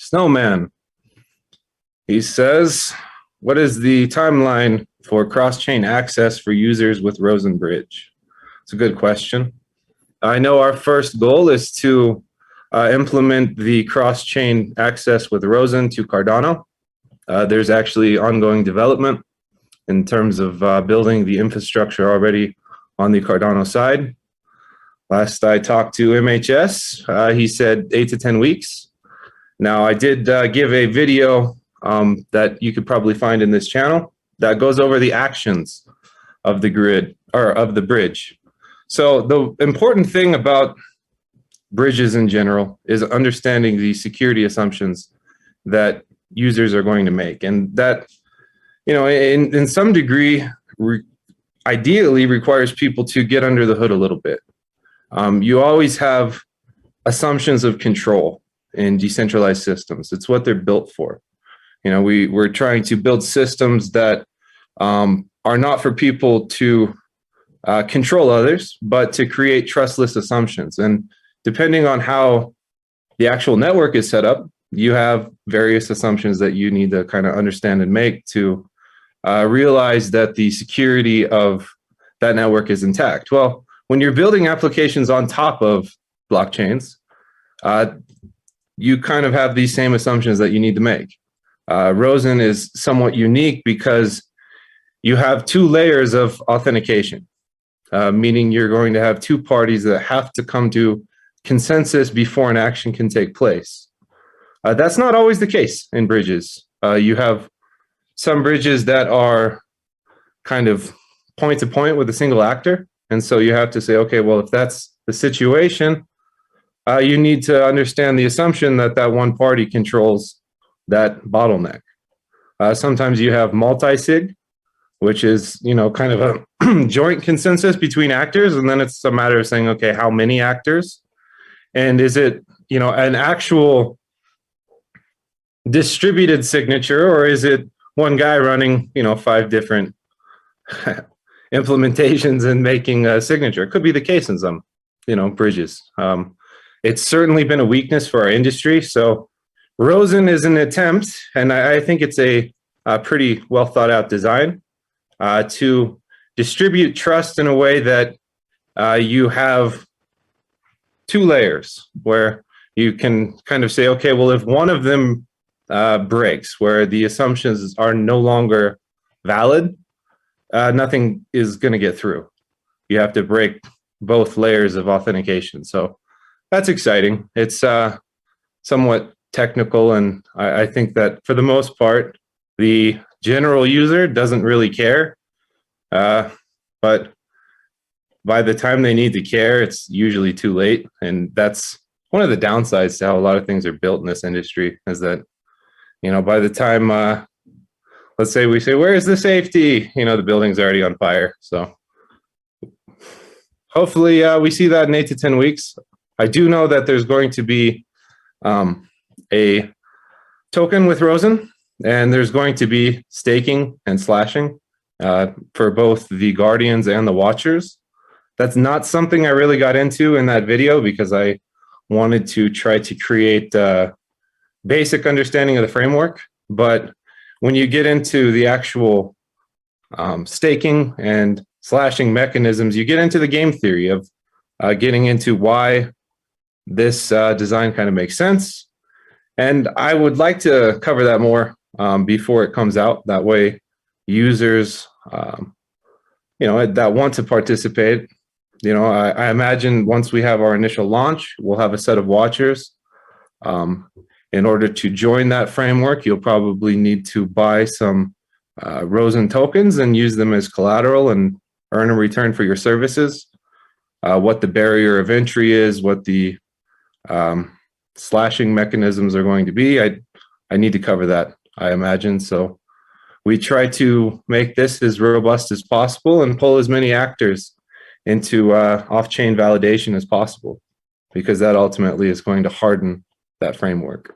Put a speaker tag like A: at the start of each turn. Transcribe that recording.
A: Snowman. He says, what is the timeline for cross-chain access for users with Rosen Bridge? It's a good question. I know our first goal is to implement the cross-chain access with Rosen to Cardano. There's actually ongoing development in terms of building the infrastructure already on the Cardano side. Last I talked to MHS, he said 8 to 10 weeks. Now, I did give a video that you could probably find in this channel that goes over the actions of the grid or of the bridge. So the important thing about bridges in general is understanding the security assumptions that users are going to make, and that, you know, in some degree, ideally requires people to get under the hood a little bit. You always have assumptions of control in decentralized systems. It's what they're built for. You know, we're trying to build systems that are not for people to control others, but to create trustless assumptions. And depending on how the actual network is set up, you have various assumptions that you need to kind of understand and make to realize that the security of that network is intact. Well, when you're building applications on top of blockchains, you kind of have these same assumptions that you need to make. Rosen is somewhat unique because you have two layers of authentication, meaning you're going to have two parties that have to come to consensus before an action can take place. That's not always the case in bridges. You have some bridges that are kind of point to point with a single actor. And so you have to say, okay, well, if that's the situation, you need to understand the assumption that that one party controls that bottleneck. Sometimes you have multi-sig, which is, you know, kind of a joint consensus between actors. And then it's a matter of saying, okay, how many actors? And is it, you know, an actual distributed signature, or is it one guy running, you know, 5 different implementations and making a signature? It could be the case in some, you know, bridges. It's certainly been a weakness for our industry. So Rosen is an attempt, and I think it's a pretty well thought out design to distribute trust in a way that you have 2 layers where you can kind of say, okay, well, if one of them breaks, where the assumptions are no longer valid, nothing is going to get through. You have to break both layers of authentication. So that's exciting. It's somewhat technical, and I think that for the most part, the general user doesn't really care. But by the time they need to care, it's usually too late. And that's one of the downsides to how a lot of things are built in this industry, is that, you know, by the time, let's say we say, where is the safety? You know, the building's already on fire. So hopefully we see that in 8 to 10 weeks. I do know that there's going to be a token with Rosen, and there's going to be staking and slashing for both the Guardians and the Watchers. That's not something I really got into in that video because I wanted to try to create a basic understanding of the framework. But when you get into the actual staking and slashing mechanisms, you get into the game theory of getting into why this design kind of makes sense. And I would like to cover that more before it comes out. That way users, you know, that want to participate, you know, I imagine once we have our initial launch, we'll have a set of watchers. In order to join that framework, you'll probably need to buy some Rosen tokens and use them as collateral and earn a return for your services. What the barrier of entry is, what the slashing mechanisms are going to be, I need to cover that, I imagine. So we try to make this as robust as possible and pull as many actors into off-chain validation as possible, because that ultimately is going to harden that framework.